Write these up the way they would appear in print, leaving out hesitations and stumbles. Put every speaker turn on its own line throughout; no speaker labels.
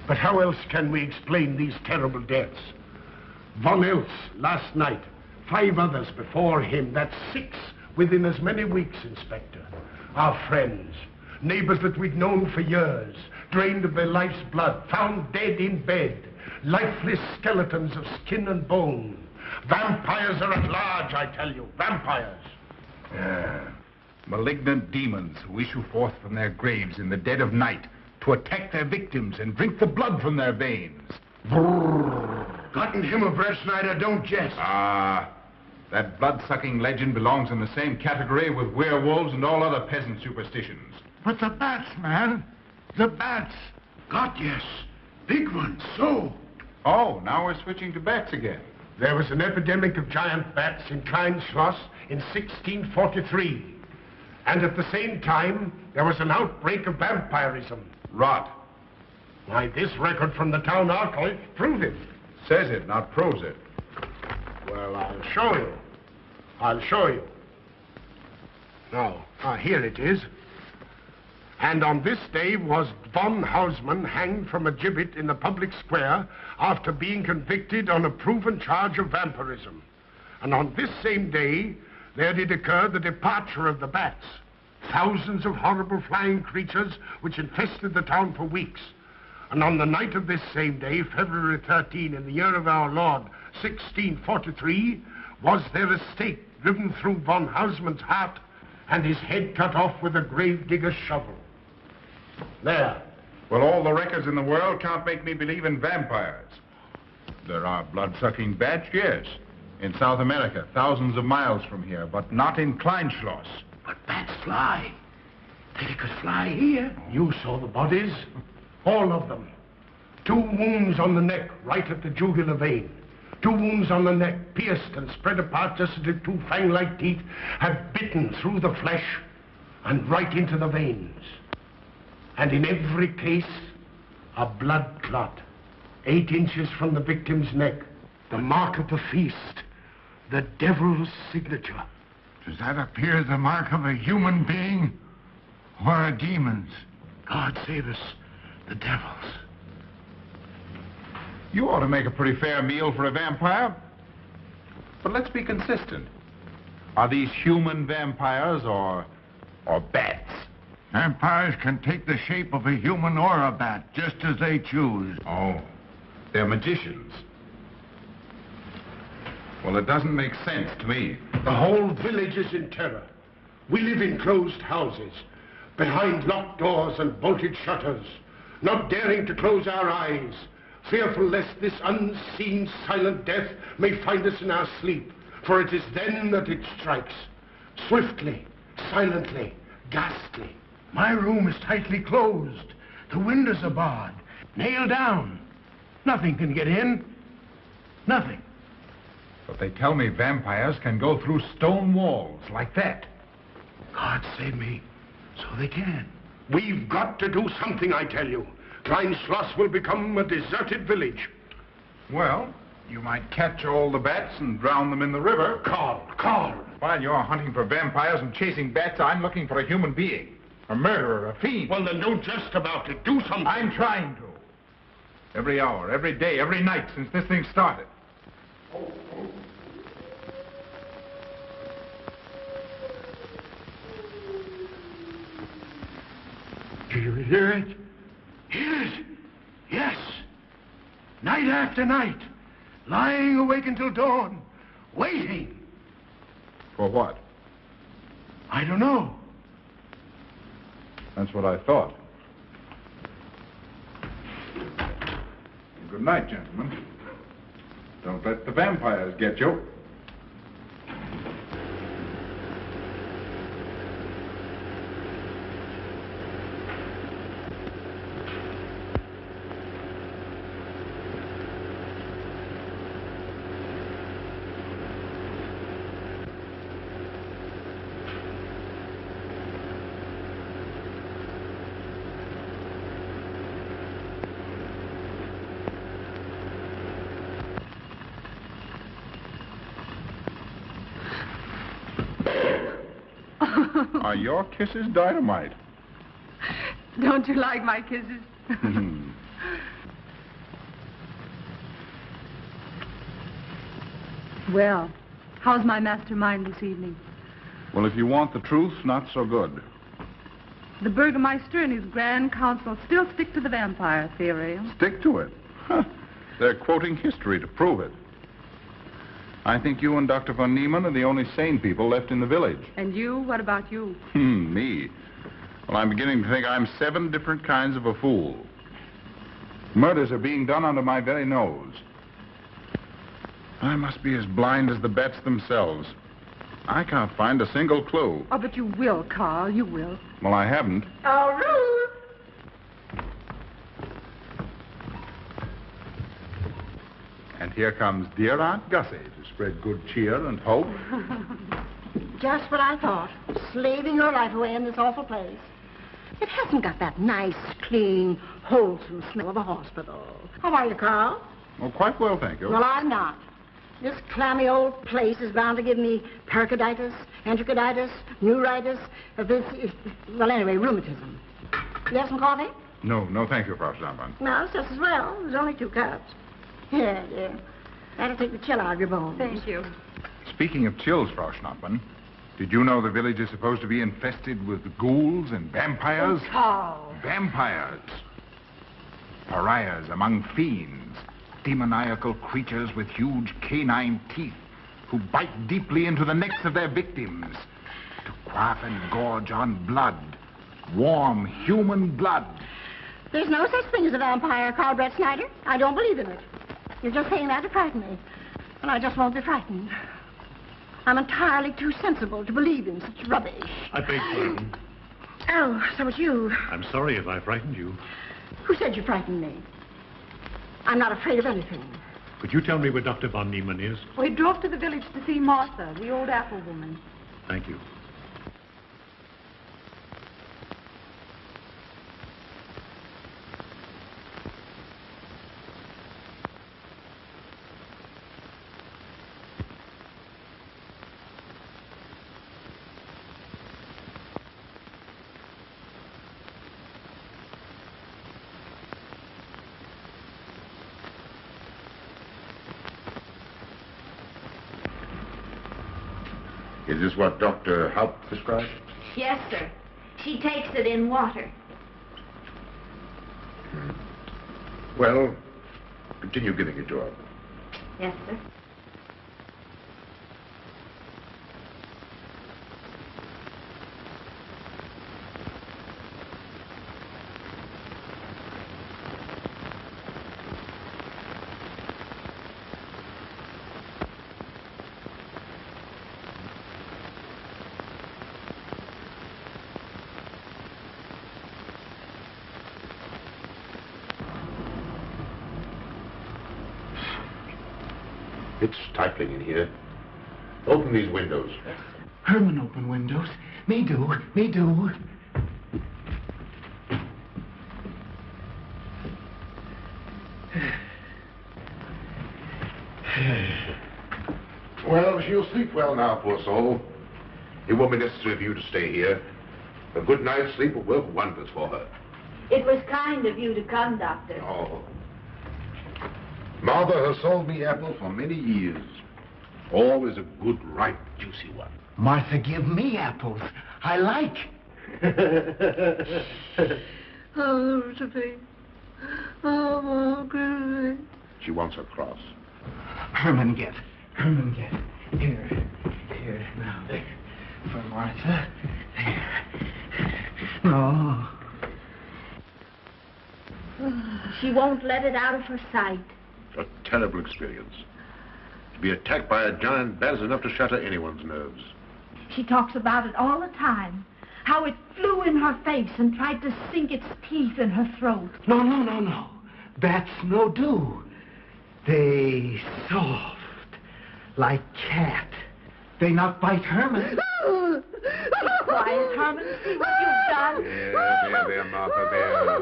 But how else can we explain these terrible deaths? Von Eltz last night, 5 others before him. That's 6 within as many weeks, Inspector. Our friends, neighbors that we'd known for years, drained of their life's blood, found dead in bed, lifeless skeletons of skin and bone. Vampires are at large, I tell you, vampires.
Yeah. Malignant demons who issue forth from their graves in the dead of night to attack their victims and drink the blood from their veins.
Brrr. Gotten him of Red Schneider, don't jest.
That blood-sucking legend belongs in the same category with werewolves and all other peasant superstitions.
But the bats, man. The bats.
God, yes. Big ones, so.
Oh, now we're switching to bats again.
There was an epidemic of giant bats in Kleinschloss in 1643. And at the same time, there was an outbreak of vampirism.
Rot.
Why, this record from the town archive proves it.
Says it, not proves it.
Well, I'll show you. I'll show you. Now, here it is. And on this day was von Hausmann hanged from a gibbet in the public square after being convicted on a proven charge of vampirism. And on this same day, there did occur the departure of the bats. Thousands of horrible flying creatures which infested the town for weeks. And on the night of this same day, February 13, in the year of our Lord, 1643, was there a stake driven through von Hausmann's heart and his head cut off with a grave digger's shovel. There.
Well, all the records in the world can't make me believe in vampires. There are blood-sucking bats, yes. In South America, thousands of miles from here, but not in Kleinschloss.
But bats fly. They could fly here. You saw the bodies. All of them. 2 wounds on the neck, right at the jugular vein. 2 wounds on the neck, pierced and spread apart just as if 2 fang-like teeth had bitten through the flesh and right into the veins. And in every case, a blood clot, 8 inches from the victim's neck. The mark of the feast, the devil's signature.
Does that appear the mark of a human being or a demon's?
God save us, the devil's.
You ought to make a pretty fair meal for a vampire. But let's be consistent. Are these human vampires or bats?
Vampires can take the shape of a human or a bat, just as they choose.
Oh, they're magicians. Well, it doesn't make sense to me.
The whole village is in terror. We live in closed houses, behind locked doors and bolted shutters, not daring to close our eyes, fearful lest this unseen silent death may find us in our sleep, for it is then that it strikes. Swiftly, silently, ghastly. My room is tightly closed. The windows are barred, nailed down. Nothing can get in. Nothing.
But they tell me vampires can go through stone walls like that.
God save me. So they can. We've got to do something, I tell you. Kleinschloss will become a deserted village.
Well, you might catch all the bats and drown them in the river.
Carl.
While you're hunting for vampires and chasing bats, I'm looking for a human being. A murderer, a fiend.
Well, then don't jest about it. Do something.
I'm trying to. Every hour, every day, every night since this thing started.
Do you hear it? Hear it? Yes. Night after night. Lying awake until dawn. Waiting.
For what?
I don't know.
That's what I thought. Good night, gentlemen. Don't let the vampires get you. Are your kisses dynamite?
Don't you like my kisses? Well, how's my mastermind this evening?
Well, if you want the truth, not so good.
The Burgermeister and his Grand Council still stick to the vampire theory.
Stick to it. Huh. They're quoting history to prove it. I think you and Dr. von Niemann are the only sane people left in the village.
And you? What about you?
Me? Well, I'm beginning to think I'm 7 different kinds of a fool. Murders are being done under my very nose. I must be as blind as the bats themselves. I can't find a single clue.
Oh, but you will, Carl. You will.
Well, I haven't.
Oh, Ruth!
And here comes dear Aunt Gussie to spread good cheer and hope.
Just what I thought. Slaving your life away in this awful place. It hasn't got that nice, clean, wholesome smell of a hospital. How are you, Carl?
Oh, quite well, thank you.
Well, I'm not. This clammy old place is bound to give me pericarditis, enterocolitis, neuritis, well, anyway, rheumatism. You have some coffee?
No, thank you, Frau Stammmann.
No, it's just as well. There's only 2 cups. Here, dear. That'll take the chill out of your bones.
Thank you.
Speaking of chills, Frau Schnappmann, did you know the village is supposed to be infested with ghouls and vampires?
Oh, Carl.
Vampires. Pariahs among fiends. Demoniacal creatures with huge canine teeth who bite deeply into the necks of their victims to quaff and gorge on blood. Warm human blood.
There's no such thing as a vampire, Carl Brett Snyder. I don't believe in it. You're just saying that to frighten me. And I just won't be frightened. I'm entirely too sensible to believe in such rubbish.
I beg pardon.
Oh, so it's you.
I'm sorry if I frightened you.
Who said you frightened me? I'm not afraid of anything.
Could you tell me where Dr. von Niemann is?
We drove to the village to see Martha, the old apple woman.
Thank you.
Is this what Dr. Haupt prescribed?
Yes, sir. She takes it in water.
Well, continue giving it to her.
Yes, sir.
It's stifling in here. Open these windows.
Herman open windows. Me do.
Well, she'll sleep well now, poor soul. It won't be necessary for you to stay here. A good night's sleep will work wonders for her.
It was kind of you to come, Doctor.
Oh. Martha has sold me apples for many years. Always a good, ripe, juicy one.
Martha, give me apples. I like.
Oh, Sophie. Oh, Margaret.
She wants her cross.
Herman, get. Here. Now, there. For Martha. There. No.
She won't let it out of her sight.
A terrible experience. To be attacked by a giant bat is enough to shatter anyone's nerves.
She talks about it all the time. How it flew in her face and tried to sink its teeth in her throat.
No. Bats no do. They soft, like cat. They not bite Herman.
Be quiet, Herman. See what you've done.
There, Martha, there.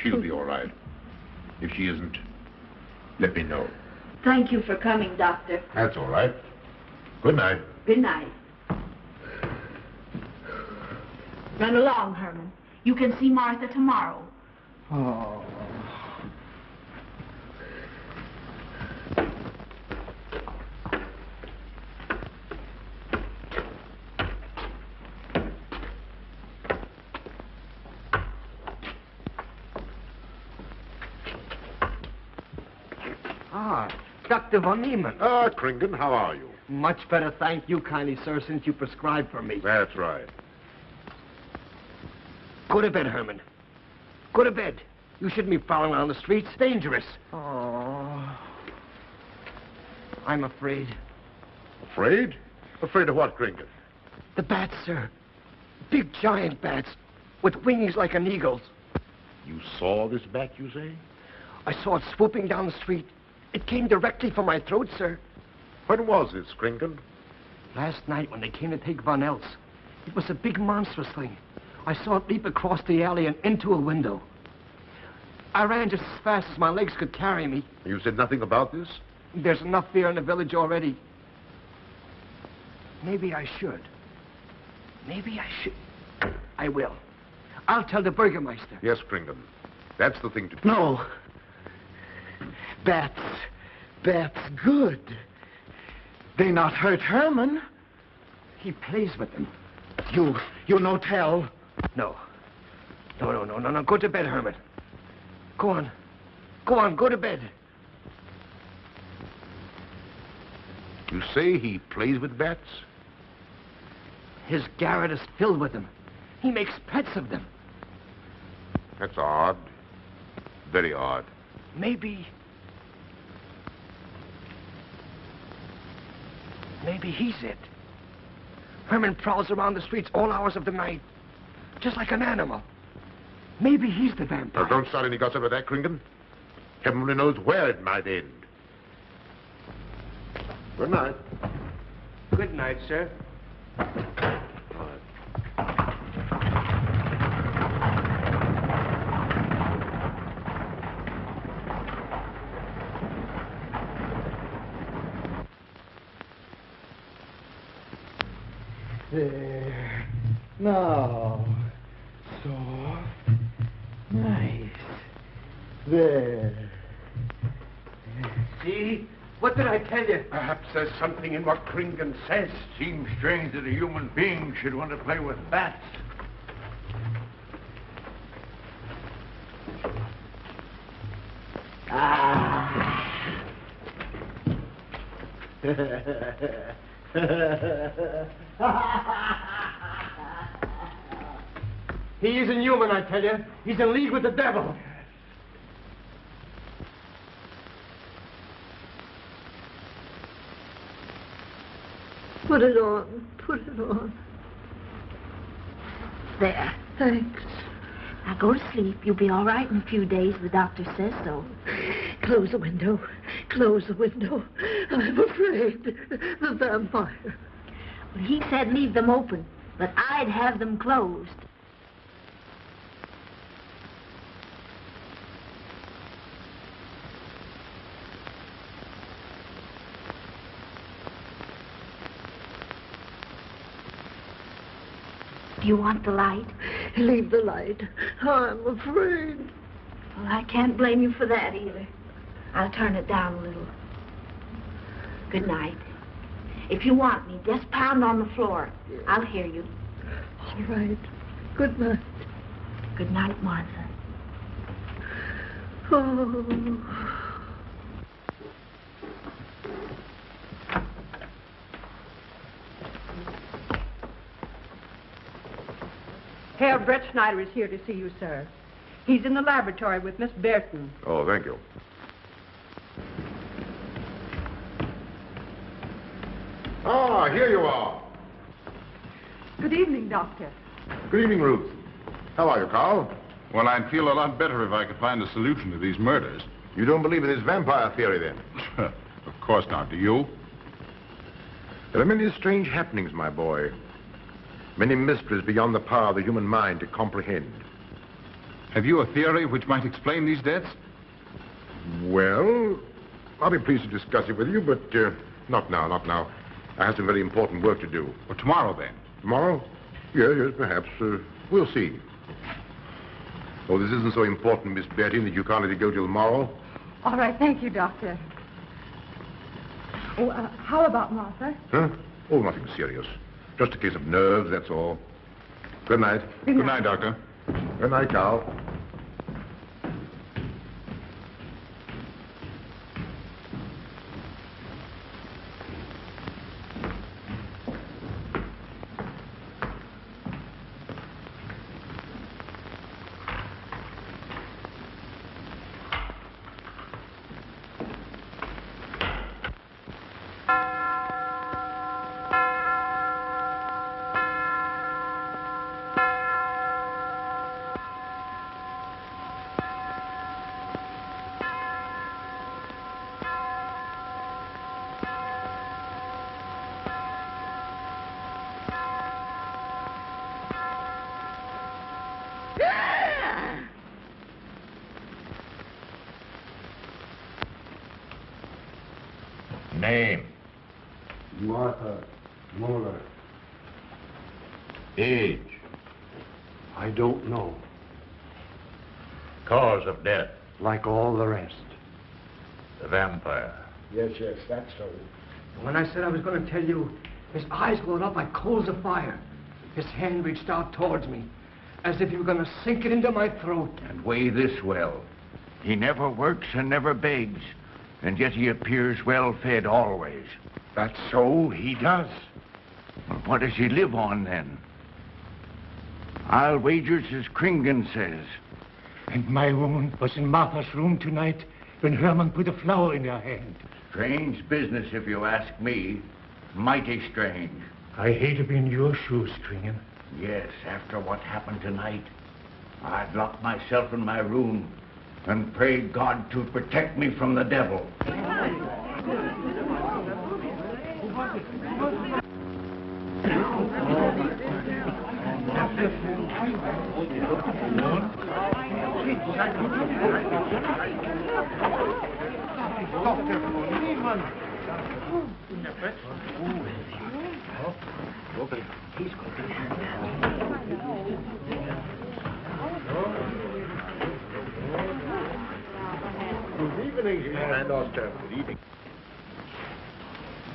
She'll be all right. If she isn't, let me know.
Thank you for coming, Doctor.
That's all right. Good night.
Good night. Run along, Herman. You can see Martha tomorrow.
Oh.
Dr. von Niemann.
Kringen, how are you?
Much better, thank you kindly, sir, since you prescribed for me.
That's right.
Go to bed, Herman. Go to bed. You shouldn't be prowling around the streets. Dangerous. Oh. I'm afraid.
Afraid? Afraid of what, Kringen?
The bats, sir. Big, giant bats with wings like an eagle's.
You saw this bat, you say?
I saw it swooping down the street. It came directly for my throat, sir.
When was this, Kringen?
Last night when they came to take Von Eltz. It was a big monstrous thing. I saw it leap across the alley and into a window. I ran just as fast as my legs could carry me.
You said nothing about this?
There's enough fear in the village already. Maybe I should. Maybe I should. I will. I'll tell the Burgermeister.
Yes, Kringen. That's the thing to do.
No. Bats good.
They not hurt Herman.
He plays with them.
You no tell.
No. No. Go to bed, Herman. Go on, go to bed.
You say he plays with bats?
His garret is filled with them. He makes pets of them.
That's odd. Very odd.
Maybe he's it. Herman prowls around the streets all hours of the night, just like an animal. Maybe he's the vampire.
Now, don't start any gossip of that, Kringen. Heaven only knows where it might end. Good night.
Good night, sir.
There. Now. Soft. Nice. There.
See? What did I tell you?
Perhaps there's something in what Kringen says.
Seems strange that a human being should want to play with bats.
He isn't human, I tell you. He's in league with the devil.
Put it on.
There.
Thanks.
Now go to sleep. You'll be all right in a few days. The doctor says so.
Close the window. I'm afraid. The vampire.
Well, he said leave them open, but I'd have them closed. Do you want the light?
Leave the light. I'm afraid.
Well, I can't blame you for that either. I'll turn it down a little. Good night. If you want me, just pound on the floor. I'll hear you.
All right. Good night.
Good night, Martha.
Oh.
Herr Brett Schneider is here to see you, sir. He's in the laboratory with Miss Burton.
Oh, thank you. Ah, here you are.
Good evening, Doctor.
Good evening, Ruth. How are you, Carl?
Well, I'd feel a lot better if I could find a solution to these murders.
You don't believe in this vampire theory, then?
Of course not. Do you?
There are many strange happenings, my boy. Many mysteries beyond the power of the human mind to comprehend.
Have you a theory which might explain these deaths?
Well, I'll be pleased to discuss it with you, but not now, not now. I have some very important work to do.
Well, tomorrow, then.
Tomorrow? Yes, perhaps. We'll see. Oh, this isn't so important, Miss Betty, that you can't let it go till tomorrow.
All right, thank you, Doctor. Oh, how about Martha?
Huh? Oh, nothing serious. Just a case of nerves, that's all. Good night.
Good
Good night, Doctor.
Good night, Carl. Name?
Martha Muller.
Age?
I don't know.
Cause of death?
Like all the rest.
The vampire.
Yes, that's so.
When I said I was going to tell you, his eyes glowed up like coals of fire. His hand reached out towards me, as if he were going to sink it into my throat.
And weigh this well. He never works and never begs, and yet he appears well-fed always.
That's so, he does.
Well, what does he live on, then? I'll wager it's as Kringen says.
And my woman was in Martha's room tonight when Herman put a flower in her hand.
Strange business, if you ask me. Mighty strange.
I hate to be in your shoes, Kringen.
Yes, after what happened tonight, I'd lock myself in my room and pray God to protect me from the devil.
Good evening, and Oster. Good evening.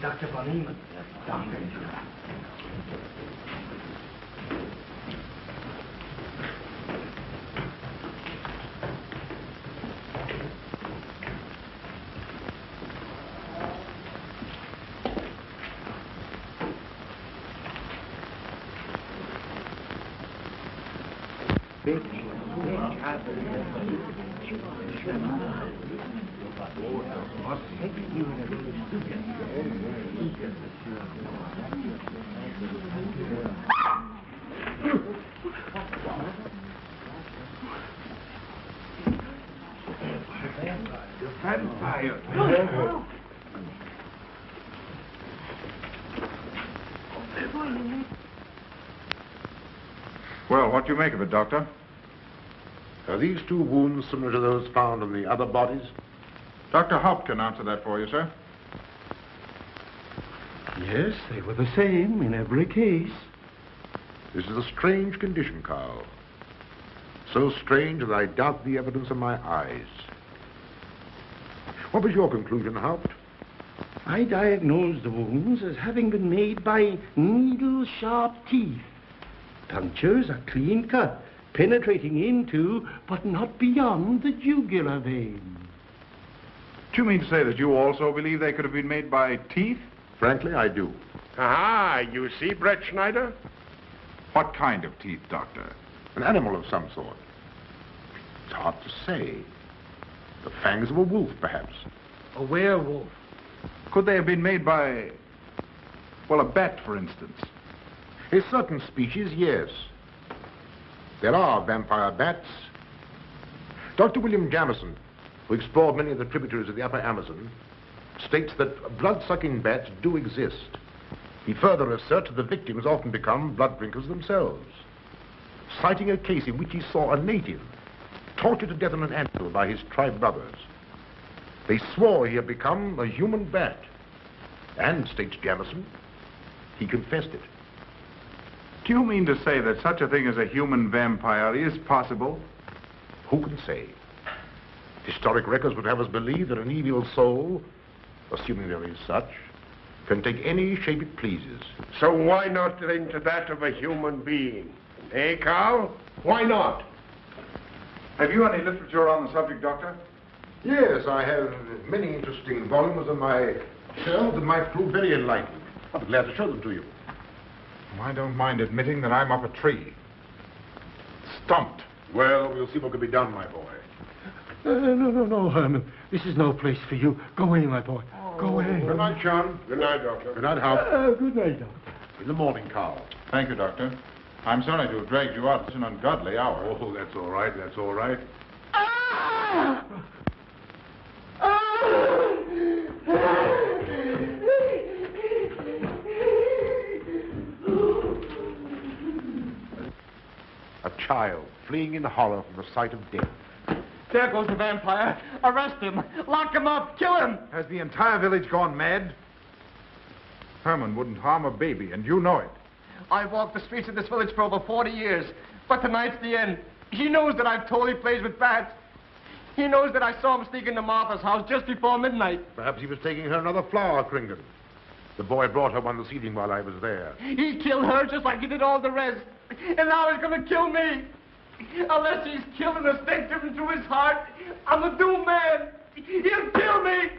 Dr. von Niemann. Doctor.
Vampire.
Well, what do you make of it, Doctor?
Are these two wounds similar to those found on the other bodies?
Dr. Haupt can answer that for you, sir.
Yes, they were the same in every case.
This is a strange condition, Carl. So strange that I doubt the evidence of my eyes. What was your conclusion, Haupt?
I diagnosed the wounds as having been made by needle-sharp teeth. Punctures are clean cut, penetrating into, but not beyond, the jugular vein.
Do you mean to say that you also believe they could have been made by teeth?
Frankly, I do.
Aha, you see, Brett Schneider?
What kind of teeth, Doctor?
An animal of some sort. It's hard to say. The fangs of a wolf, perhaps.
A werewolf.
Could they have been made by, well, a bat, for instance?
A certain species, yes. There are vampire bats. Dr. William Jamison, who explored many of the tributaries of the upper Amazon, states that blood-sucking bats do exist. He further asserts that the victims often become blood drinkers themselves, citing a case in which he saw a native tortured to death on an anvil by his tribe brothers. They swore he had become a human bat, and, states Jamison, he confessed it.
Do you mean to say that such a thing as a human vampire is possible?
Who can say? Historic records would have us believe that an evil soul, assuming there is such, can take any shape it pleases.
So why not into that of a human being? Eh, Carl? Why not?
Have you any literature on the subject, Doctor?
Yes, I have many interesting volumes on my shelves that might prove very enlightening. I'll be glad to show them to you.
I don't mind admitting that I'm up a tree. Stumped.
Well, we'll see what can be done, my boy.
No, Herman. This is no place for you. Go away, my boy. Go away.
Good night, John.
Good night, Doctor.
Good night, Hal.
Good night, Doctor.
In the morning, Carl.
Thank you, Doctor. I'm sorry to have dragged you out at such an ungodly hour.
Oh, that's all right. That's all right.
A child fleeing in horror from the sight of death.
There goes the vampire. Arrest him. Lock him up. Kill him.
Has the entire village gone mad? Herman wouldn't harm a baby, and you know it.
I've walked the streets of this village for over 40 years, but tonight's the end. He knows that I've told he plays with bats. He knows that I saw him sneak into Martha's house just before midnight.
Perhaps he was taking her another flower, Kringan. The boy brought her one this evening while I was there.
He killed her just like he did all the rest. And now he's going to kill me. Unless he's killing a stake driven through his heart, I'm a doomed man. He'll kill me.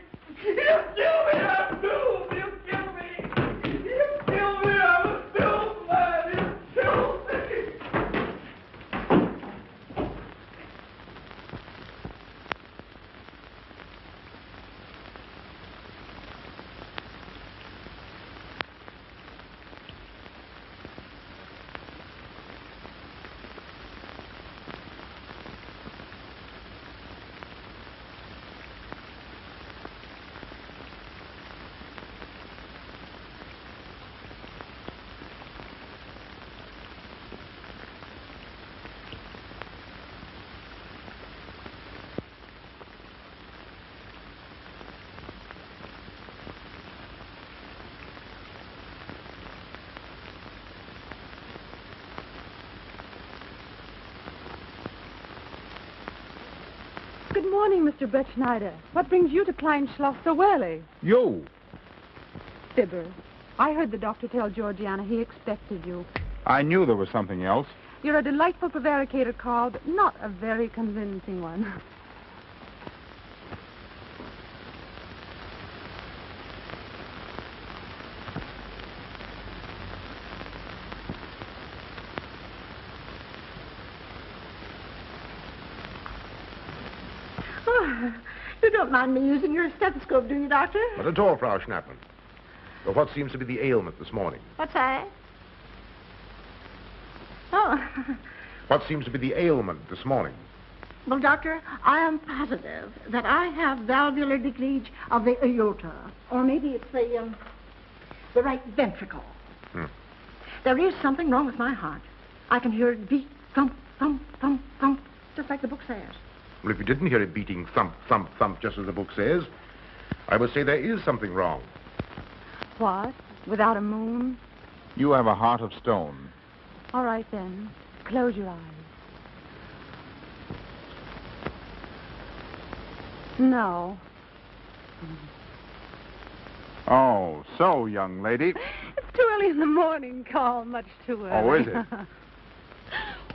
He'll kill me. I'm doomed. He'll kill me. He'll kill me. I'm a doomed man. He'll kill me.
Good morning, Mr. Brett Schneider. What brings you to Klein Schloss so early?
You.
Fibber, I heard the doctor tell Georgiana he expected you.
I knew there was something else.
You're a delightful prevaricator, Carl, but not a very convincing one.
You don't mind me using your stethoscope, do you, Doctor?
Not at all, Frau Schnappmann. But what seems to be the ailment this morning?
What's that? Oh.
What seems to be the ailment this morning?
Well, Doctor, I am positive that I have valvular leakage of the aorta. Or maybe it's the right ventricle. There is something wrong with my heart. I can hear it beat, thump, thump, thump, thump, just like the book says.
Well, if you didn't hear it beating thump, thump, thump, just as the book says, I would say there is something wrong.
What? Without a moon?
You have a heart of stone.
All right, then. Close your eyes. No.
Oh, so, young lady.
It's too early in the morning, Carl. Much too early.
Oh, is it?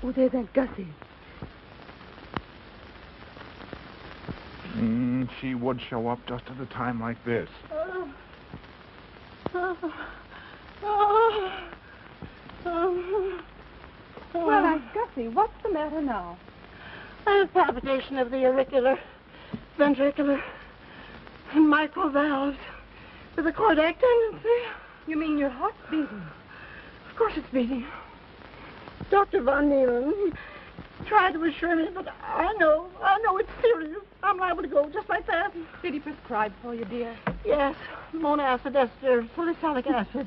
Oh, there's Aunt Gussie.
She would show up just at a time like this.
Well, Aunt Gussie, what's the matter now?
I have palpitation of the auricular, ventricular, and mitral valves with a cardiac tendency.
You mean your heart's beating?
Of course it's beating. Dr. Von Neelen, he tried to assure me, but I know it's serious. I'm liable to go just like that.
Did he prescribe for you, dear?
Yes, monacid ester, salicylic acid.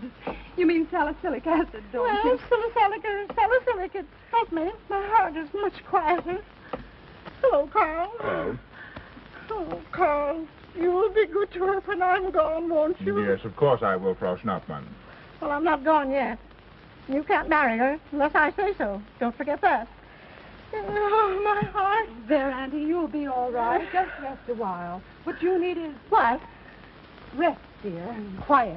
You mean salicylic acid, don't
Well,
you?
salicylic, it helped me. My heart is much quieter. Hello, Carl.
Hello.
Oh, Carl, you will be good to her when I'm gone, won't you?
Yes, of course I will, Frau Schnappmann.
Well, I'm not gone yet. You can't marry her unless I say so. Don't forget that. Oh, my heart.
There, Auntie, you'll be all right. Just rest a while. What you need is
What?
rest, dear, and quiet.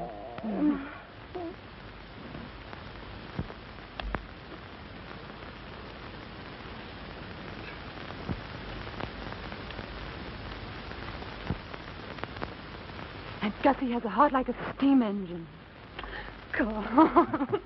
Aunt Gussie has a heart like a steam engine. Go on.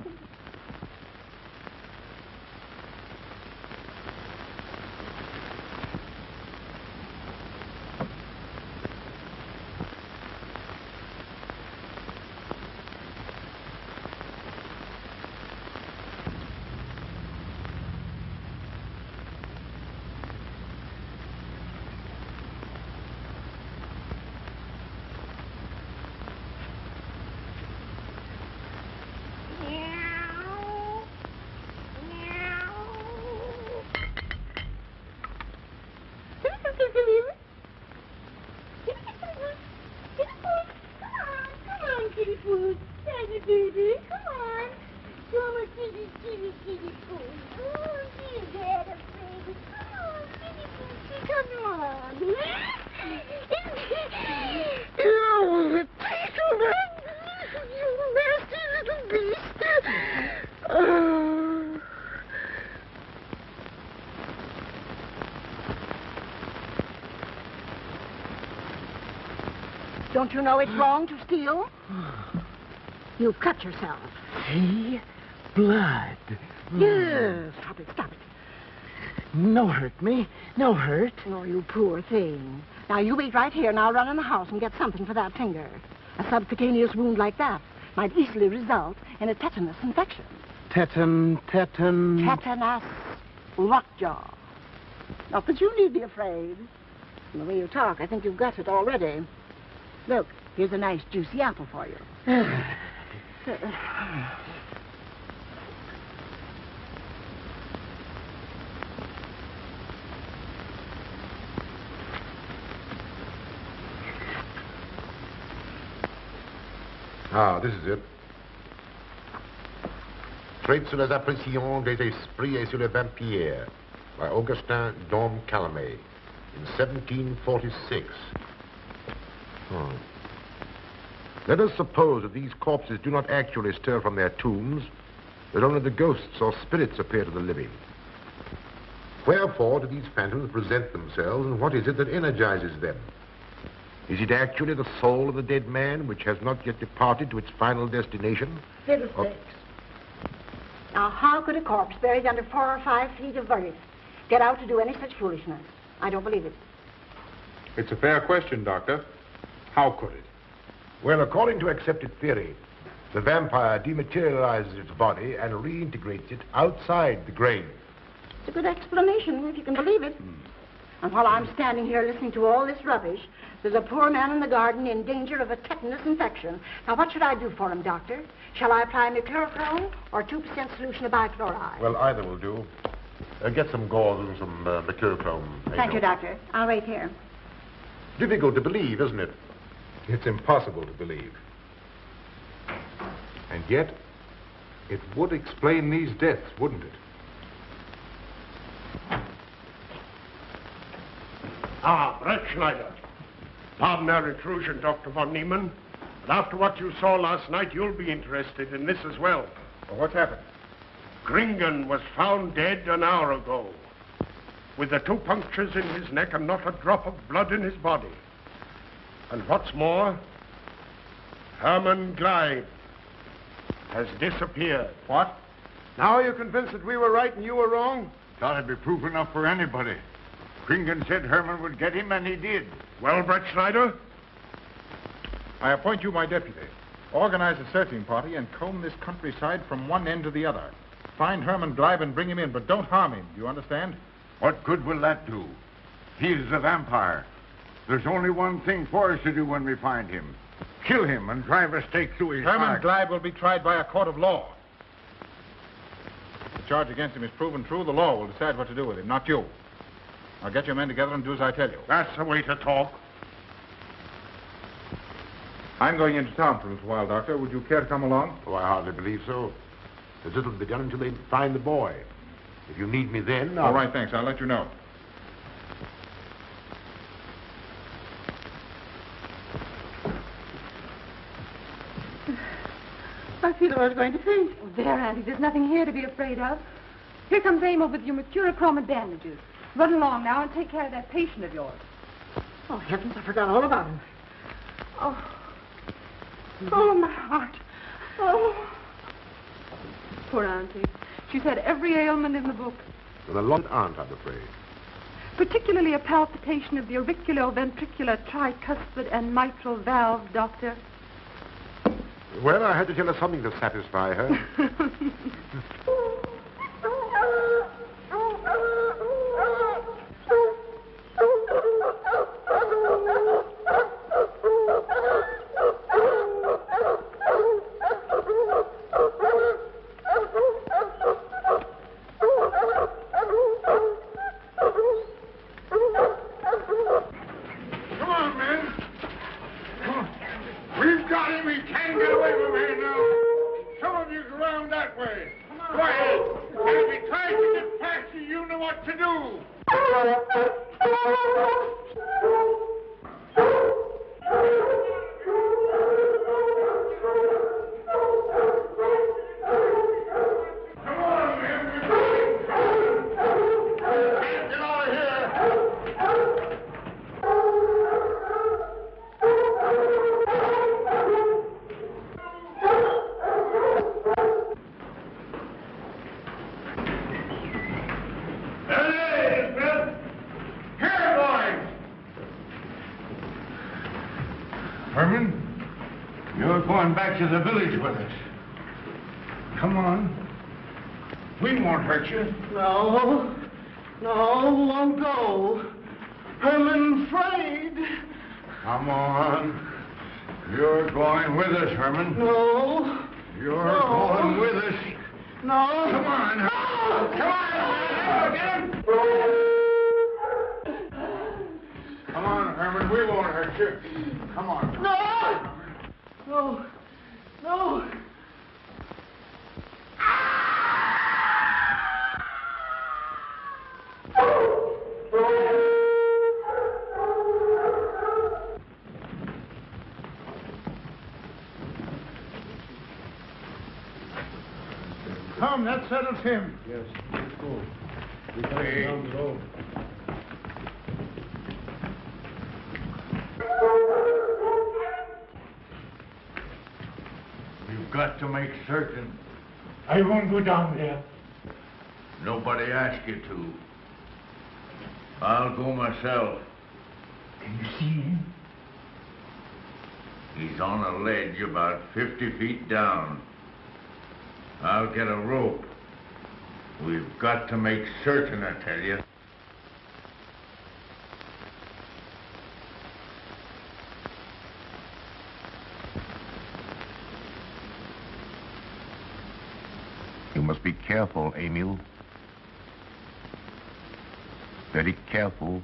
Don't you know it's wrong to steal? You've cut yourself.
See? Blood.
Yes. Stop it.
No hurt me. No hurt.
Oh, you poor thing. Now, you wait right here, and I'll run in the house and get something for that finger. A subcutaneous wound like that might easily result in a tetanus infection.
Tetanus.
Lockjaw. Not that you need be afraid. From the way you talk, I think you've got it already. Look, here's a nice juicy apple for you.
Ah, this is it. Traits sur les impressions des esprits et sur les vampires by Augustin Dom Calame in 1746. Oh. Let us suppose that these corpses do not actually stir from their tombs, that only the ghosts or spirits appear to the living. Wherefore do these phantoms present themselves, and what is it that energizes them? Is it actually the soul of the dead man, which has not yet departed to its final destination?
Fiddlesticks. Now, how could a corpse buried under 4 or 5 feet of earth get out to do any such foolishness? I don't believe it.
It's a fair question, Doctor. How could it?
Well, according to accepted theory, the vampire dematerializes its body and reintegrates it outside the grave.
It's a good explanation, if you can believe it. And while I'm standing here listening to all this rubbish, there's a poor man in the garden in danger of a tetanus infection. Now, what should I do for him, Doctor? Shall I apply mercurochrome or 2% solution of bichloride?
Well, either will do. Get some gauze and some mercurochrome.
Thank you, Doctor. I'll wait here.
Difficult to believe, isn't it?
It's impossible to believe. And yet, it would explain these deaths, wouldn't it?
Ah, Brett Schneider. Pardon our intrusion, Dr. von Niemann. But after what you saw last night, you'll be interested in this as well.
Well, what's happened?
Gringen was found dead an hour ago, with the 2 punctures in his neck and not a drop of blood in his body. And what's more, Hermann Gleib has disappeared.
What?
Now you're convinced that we were right and you were wrong?
Thought it'd be proof enough for anybody. Kringen said Herman would get him, and he did.
Well, Brett Schneider?
I appoint you my deputy. Organize a searching party and comb this countryside from one end to the other. Find Herman Gleib and bring him in, but don't harm him. Do you understand?
What good will that do? He is a vampire. There's only one thing for us to do when we find him. Kill him and drive a stake through his
Herman
heart.
Gleib will be tried by a court of law. If the charge against him is proven true, the law will decide what to do with him, not you. Now get your men together and do as I tell you.
That's the way to talk.
I'm going into town for a little while, Doctor. Would you care to come along?
Oh, I hardly believe so. There's little to be done until they find the boy. If you need me then...
All right, thanks. I'll let you know.
I feel I was going to faint.
Oh, there, Auntie. There's nothing here to be afraid of. Here comes Emil with your mercurochrome and bandages. Run along now and take care of that patient of yours.
Oh, heavens, I forgot all about him. Oh. Oh, my heart. Oh.
Poor Auntie. She's had every ailment in the book.
Well, a lot aren't, I'm afraid.
Particularly a palpitation of the auriculoventricular, tricuspid, and mitral valve, Doctor.
Well, I had to tell her something to satisfy her.
To the village with us. Come on. We won't hurt you.
No, won't go. Herman afraid.
Come on. You're going with us, Herman.
No.
You're going with us.
No.
Come on.
No.
Come on. Come on, Herman. We won't hurt you. Come on.
No. No.
Come, that settles him.
Yes, let's go. We got to get down the road.
You've got to make certain.
I won't go down there.
Nobody asked you to. I'll go myself.
Can you see him?
He's on a ledge about 50 feet down. I'll get a rope. We've got to make certain, I tell you.
You must be careful, Emil. Very careful.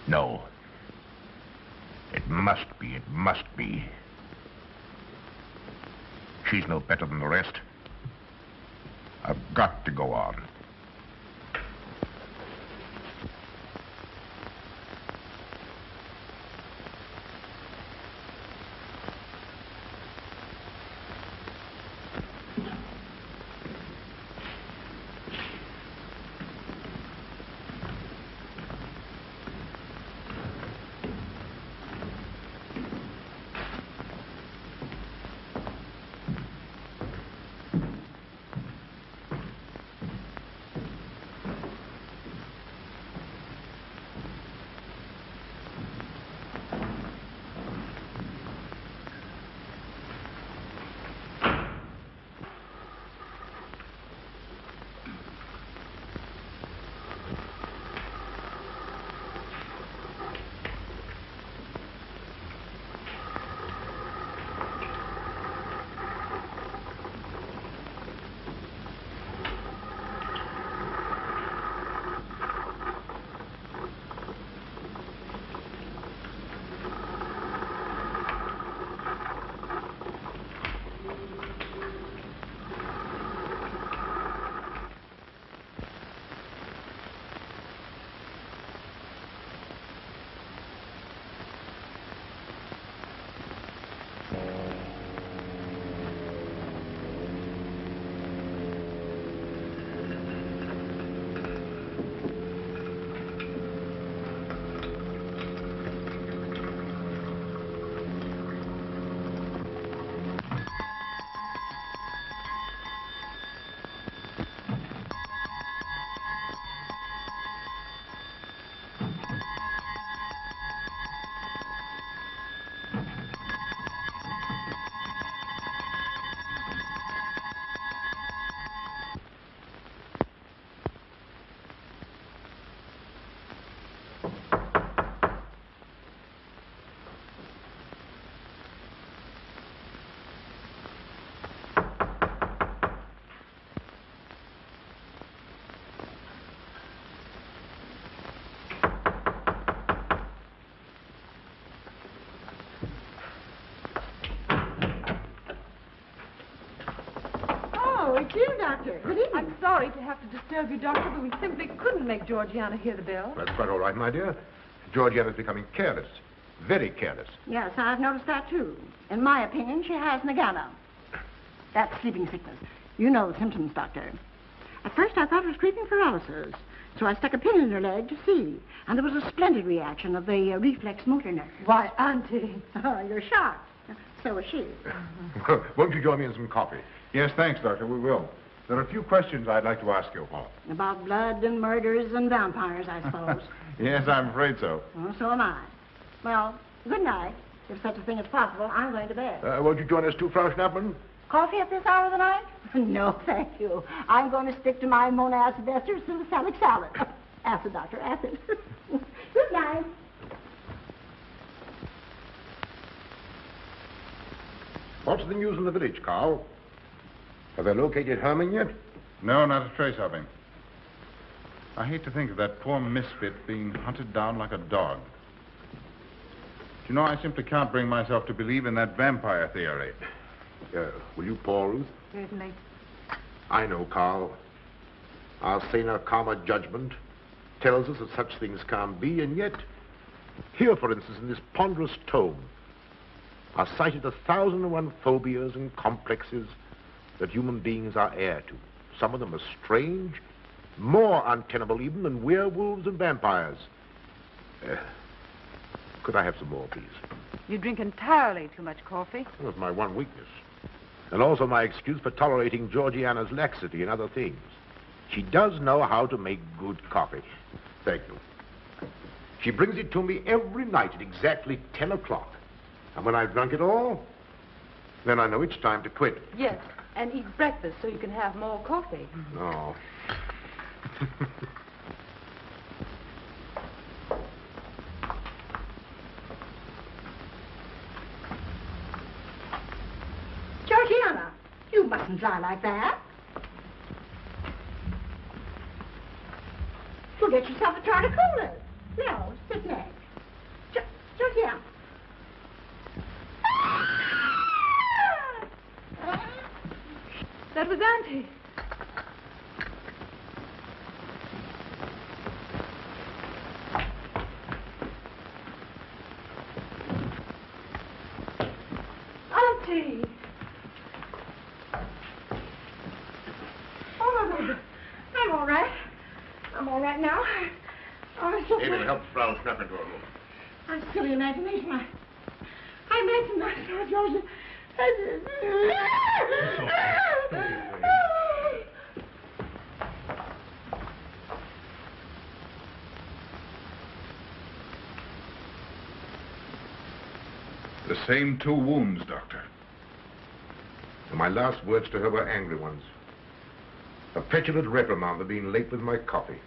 No. It must be. She's no better than the rest. I've got to go on.
Doctor. Good evening.
I'm sorry to have to disturb you, Doctor, but we simply couldn't make Georgiana hear the bell.
That's quite all right, my dear. Georgiana's becoming careless. Very careless.
Yes, I've noticed that, too. In my opinion, she has Nagana. That's sleeping sickness. You know the symptoms, Doctor. At first, I thought it was creeping paralysis, so I stuck a pin in her leg to see, and there was a splendid reaction of the reflex motor nerve.
Why, Auntie.
Oh, you're shocked. So was she.
Won't you join me in some coffee?
Yes, thanks, Doctor. We will. There are a few questions I'd like to ask you.
About blood and murders and vampires, I suppose.
Yes, I'm afraid so.
Oh, so am I. Well, good night. If such a thing is possible, I'm going to bed.
Won't you join us too, Frau Schnappmann?
Coffee at this hour of the night? No, thank you. I'm going to stick to my Mona Sylvester salicylic salad. Acid, Doctor, acid. Good night.
What's the news in the village, Carl? Have they located Herman yet?
No, not a trace of him. I hate to think of that poor misfit being hunted down like a dog. You know, I simply can't bring myself to believe in that vampire theory.
Will you pour, Ruth?
Certainly.
I know, Carl. Our saner, calmer judgment tells us that such things can't be, and yet, here, for instance, in this ponderous tome, are cited 1,001 phobias and complexes that human beings are heir to. Some of them are strange, more untenable even than werewolves and vampires. Could I have some more, please?
You drink entirely too much coffee.
That's my one weakness. And also my excuse for tolerating Georgiana's laxity and other things. She does know how to make good coffee. Thank you. She brings it to me every night at exactly 10 o'clock. And when I've drunk it all, then I know it's time to quit.
Yes, and eat breakfast so you can have more coffee.
No.
Georgiana, you mustn't lie like that. You'll get yourself a jar of cola. No, sit next. Georgiana.
That was Auntie. Auntie.
Oh, I'm all right. I'm all right now. Oh, so
David, help Frau Schnappmann to her room.
I'm silly imagination. I imagine myself, Georgia.
The same 2 wounds, Doctor.
And my last words to her were angry ones. A petulant reprimand for being late with my coffee.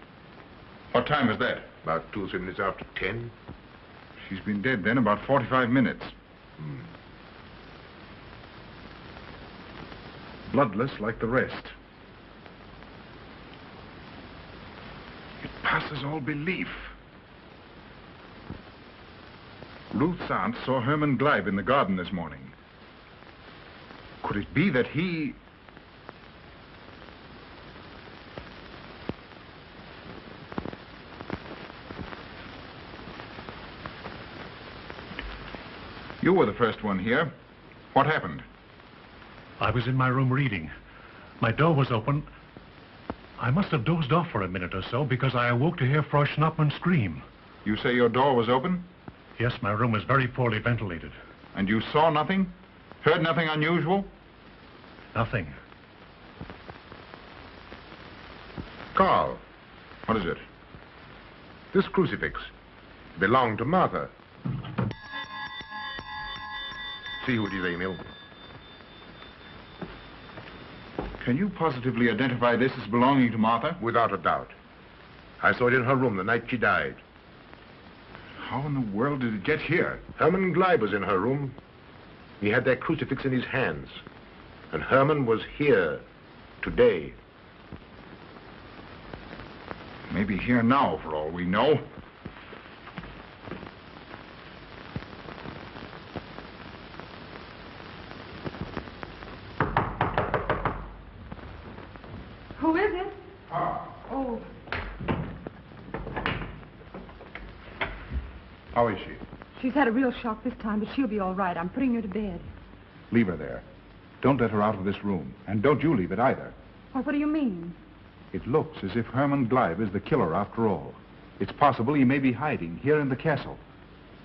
What time is that?
About 2 or 3 minutes after 10.
She's been dead then about 45 minutes. Bloodless like the rest. It passes all belief. Ruth's aunt saw Herman Gleib in the garden this morning. Could it be that he... You were the first one here. What happened?
I was in my room reading. My door was open. I must have dozed off for a minute or so because I awoke to hear Frau Schnappmann scream.
You say your door was open?
Yes, my room is very poorly ventilated.
And you saw nothing? Heard nothing unusual?
Nothing.
Carl.
What is it?
This crucifix belonged to Martha. See who it is, Emil.
Can you positively identify this as belonging to Martha?
Without a doubt. I saw it in her room the night she died.
How in the world did it get here?
Herman Gleib was in her room. He had that crucifix in his hands. And Herman was here today.
Maybe here now, for all we know.
Who is it?
Oh.
Oh,
How is she?
she's had a real shock this time, but she'll be all right. I'm putting her to bed.
Leave her there. Don't let her out of this room. And don't you leave it either.
Why, what do you mean?
It looks as if Herman Gleib is the killer after all. It's possible he may be hiding here in the castle.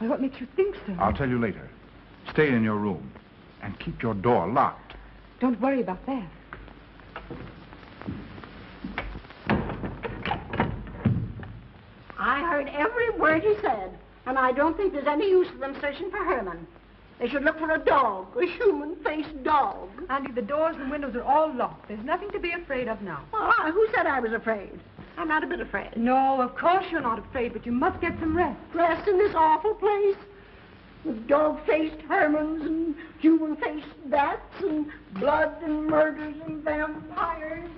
Why, what makes you think so?
I'll tell you later. Stay in your room and keep your door locked.
Don't worry about that.
I heard every word he said, and I don't think there's any use of them searching for Herman. They should look for a dog, a human-faced dog.
Andy, the doors and windows are all locked. There's nothing to be afraid of now.
Well, who said I was afraid? I'm not a bit afraid.
No, of course you're not afraid, but you must get some rest.
Rest in this awful place? With dog-faced Hermans and human-faced bats and blood and murders and vampires.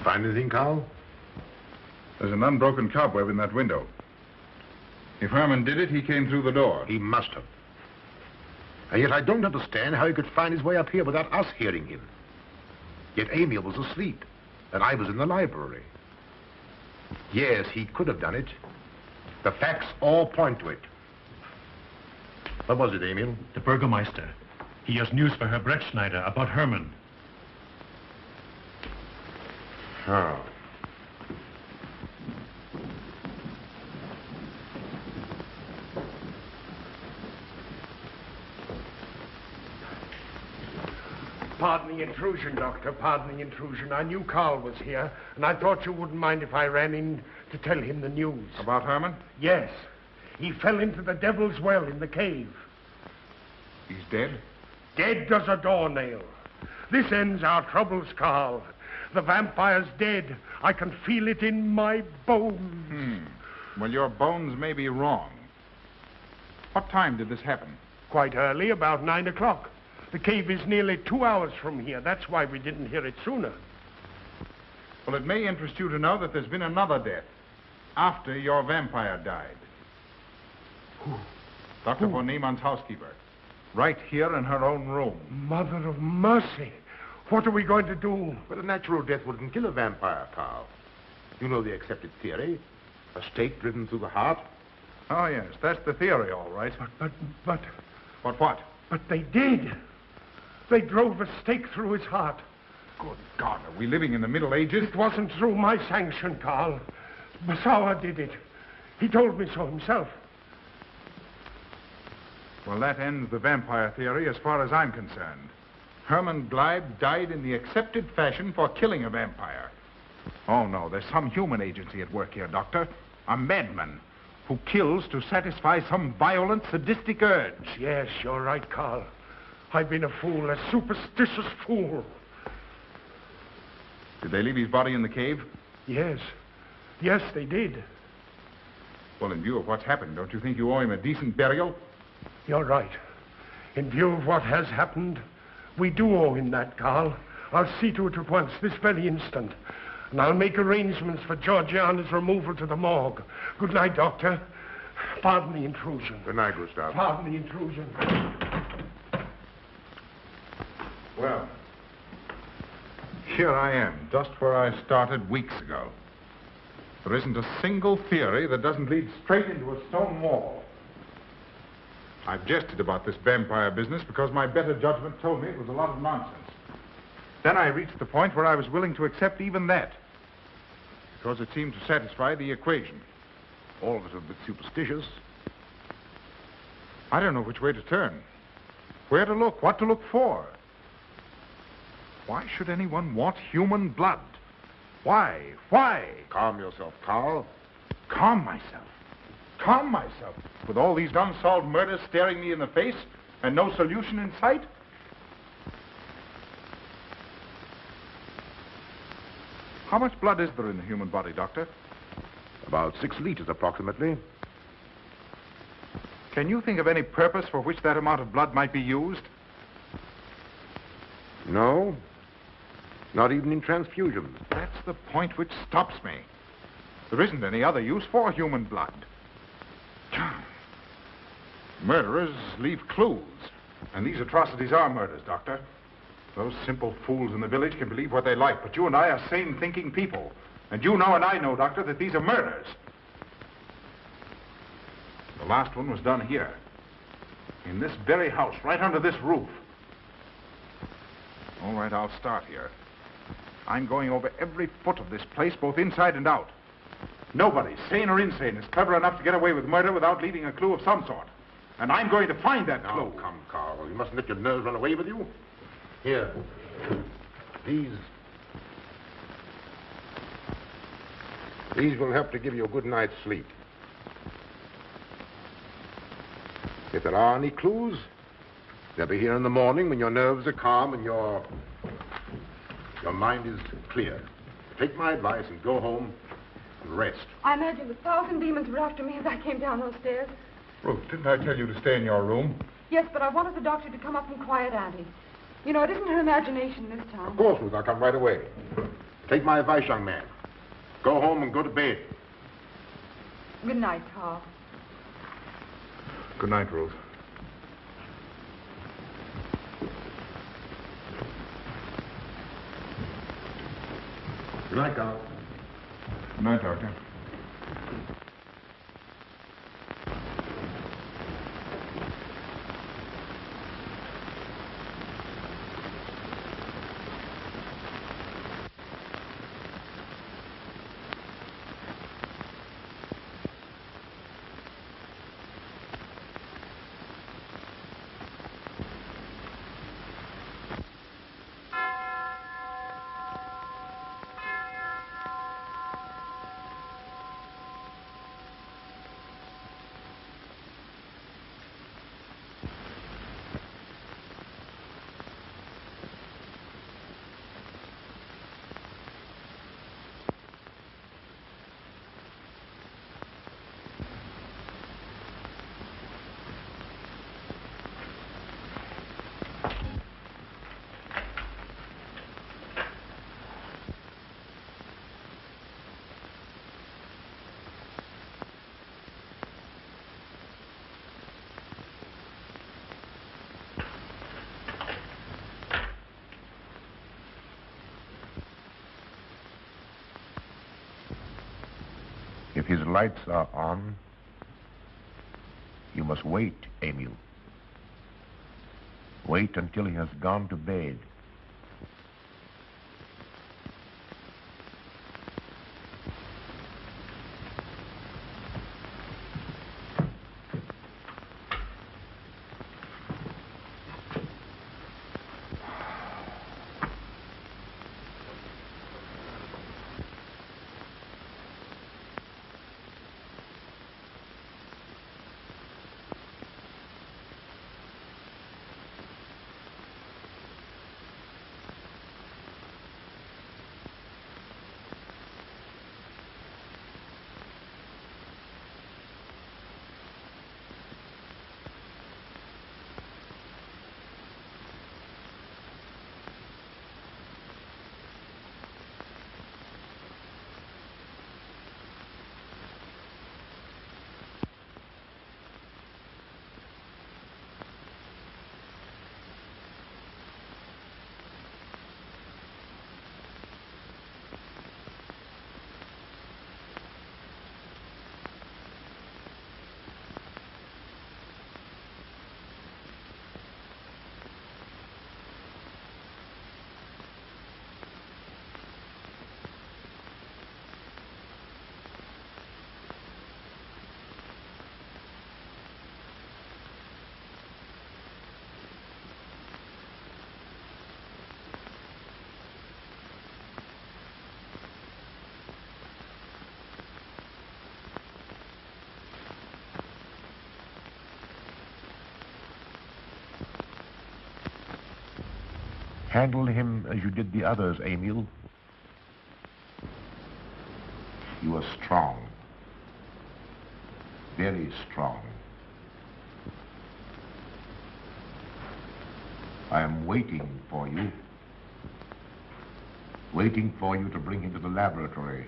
Find anything, Carl?
There's an unbroken cobweb in that window. If Herman did it, he came through the door.
He must have. And yet I don't understand how he could find his way up here without us hearing him. Yet Emil was asleep, and I was in the library. Yes, he could have done it. The facts all point to it. What was it, Emil?
The Burgermeister. He has news for Herr Brettschneider about Herman.
Oh.
Pardon the intrusion, Doctor. Pardon the intrusion. I knew Carl was here, and I thought you wouldn't mind if I ran in to tell him the news.
About Herman?
Yes. He fell into the Devil's Well in the cave.
He's dead?
Dead as a doornail. This ends our troubles, Carl. The vampire's dead. I can feel it in my bones.
Well, your bones may be wrong. What time did this happen?
Quite early, about 9 o'clock. The cave is nearly 2 hours from here. That's why we didn't hear it sooner.
Well, it may interest you to know that there's been another death after your vampire died. Dr. von Niemann's housekeeper. Right here in her own room.
Mother of mercy. What are we going to do?
But a natural death wouldn't kill a vampire, Carl. You know the accepted theory. A stake driven through the heart.
Oh, yes, that's the theory, all right.
But...
What?
But they did. They drove a stake through his heart.
Good God, are we living in the Middle Ages?
It wasn't through my sanction, Carl. Massawa did it. He told me so himself.
Well, that ends the vampire theory as far as I'm concerned. Herman Gleib died in the accepted fashion for killing a vampire. Oh, no, there's some human agency at work here, Doctor. A madman who kills to satisfy some violent, sadistic urge.
Yes, you're right, Carl. I've been a fool, a superstitious fool.
Did they leave his body in the cave?
Yes. Yes, they did.
Well, in view of what's happened, don't you think you owe him a decent burial?
You're right. In view of what has happened, we do owe him that, Carl. I'll see to it at once, this very instant. And I'll make arrangements for Georgiana's removal to the morgue. Good night, Doctor. Pardon the intrusion.
Good night, Gustav.
Pardon the intrusion.
Well, here I am, just where I started weeks ago. There isn't a single theory that doesn't lead straight into a stone wall. I've jested about this vampire business because my better judgment told me it was a lot of nonsense. Then I reached the point where I was willing to accept even that, because it seemed to satisfy the equation.
All of it a bit superstitious.
I don't know which way to turn, where to look, what to look for. Why should anyone want human blood? Why? Why?
Calm yourself, Carl.
Calm myself. Calm myself. With all these unsolved murders staring me in the face and no solution in sight? How much blood is there in the human body, Doctor?
About 6 liters, approximately.
Can you think of any purpose for which that amount of blood might be used?
No. Not even in transfusions.
That's the point which stops me. There isn't any other use for human blood. Murderers leave clues. And these atrocities are murders, Doctor. Those simple fools in the village can believe what they like, but you and I are sane, thinking people. And you know and I know, Doctor, that these are murders. The last one was done here. In this very house, right under this roof. All right, I'll start here. I'm going over every foot of this place, both inside and out. Nobody, sane or insane, is clever enough to get away with murder without leaving a clue of some sort. And I'm going to find that clue.
Now, come, Carl. You mustn't let your nerves run away with you. Here. These will help to give you a good night's sleep. If there are any clues, they'll be here in the morning when your nerves are calm and your mind is clear. Take my advice and go home and rest.
I imagine 1,000 demons were after me as I came down those stairs.
Ruth, didn't I tell you to stay in your room?
Yes, but I wanted the doctor to come up and quiet Auntie. You know, it isn't her imagination this time.
Of course, Ruth, I'll come right away. Take my advice, young man. Go home and go to bed.
Good night, Carl.
Good night, Ruth.
Good night, Carl.
Good night, Doctor.
If his lights are on, you must wait, Emil. Wait until he has gone to bed. Handle him as you did the others, Emil. You are strong. Very strong. I am waiting for you. Waiting for you to bring him to the laboratory.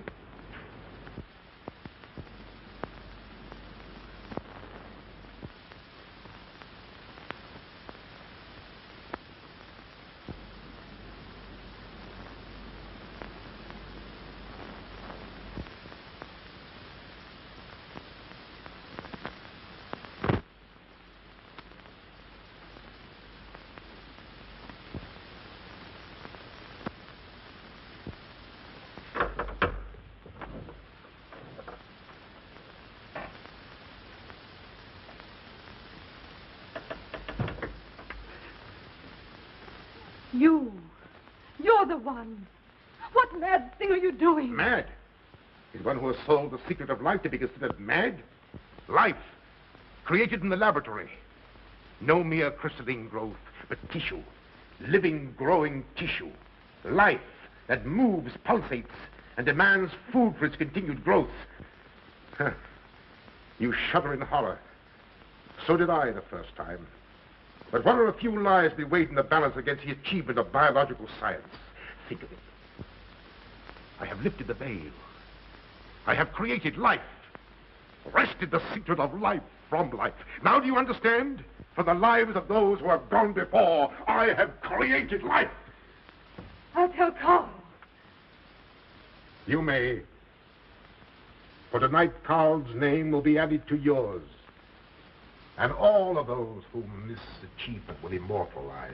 You're the one. What mad thing are you doing?
Mad? Is one who has solved the secret of life to be considered mad? Life, created in the laboratory. No mere crystalline growth, but tissue. Living, growing tissue. Life that moves, pulsates, and demands food for its continued growth. Huh. You shudder in horror. So did I the first time. But what are a few lives be weighed in the balance against the achievement of biological science? Think of it. I have lifted the veil. I have created life. Wrested the secret of life from life. Now do you understand? For the lives of those who have gone before, I have created life.
I'll tell Carl.
You may. For tonight, Carl's name will be added to yours. And all of those whom this achievement will immortalize.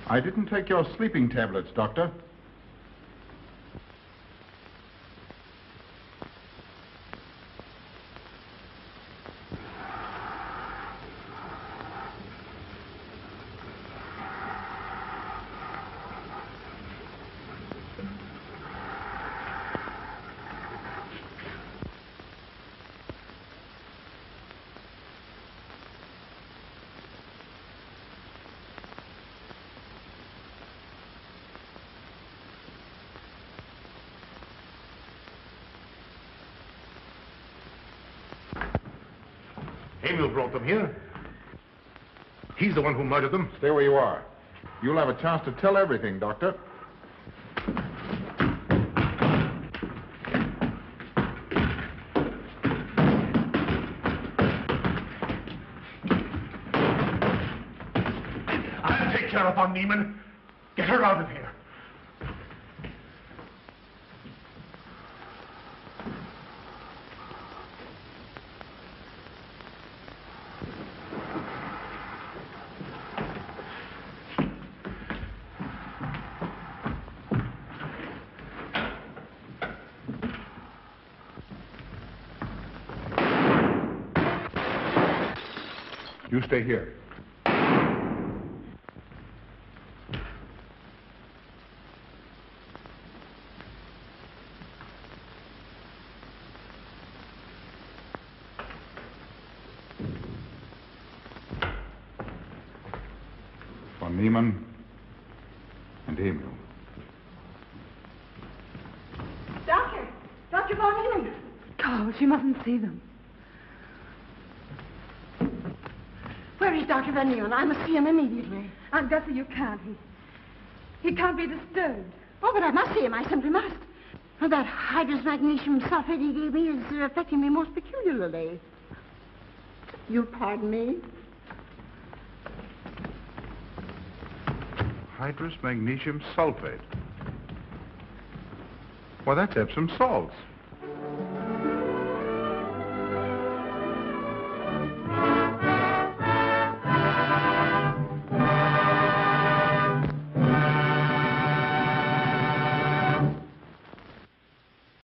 I didn't take your sleeping tablets, Doctor.
Emil brought them here. He's the one who murdered them.
Stay where you are. You'll have a chance to tell everything, Doctor.
I'll take care of von Niemann. Get her out of here.
You stay here. Von Niemann and Emil.
Doctor! Dr. Von Niemann!
Carl, she mustn't see them.
Where is Dr. Van Nieuwen? I must see him immediately.
Aunt Gussie, you can't. He can't be disturbed.
Oh, but I must see him. I simply must. That hydrous magnesium sulfate he gave me is affecting me most peculiarly. You'll pardon me?
Hydrous magnesium sulfate. Well, that's Epsom salts.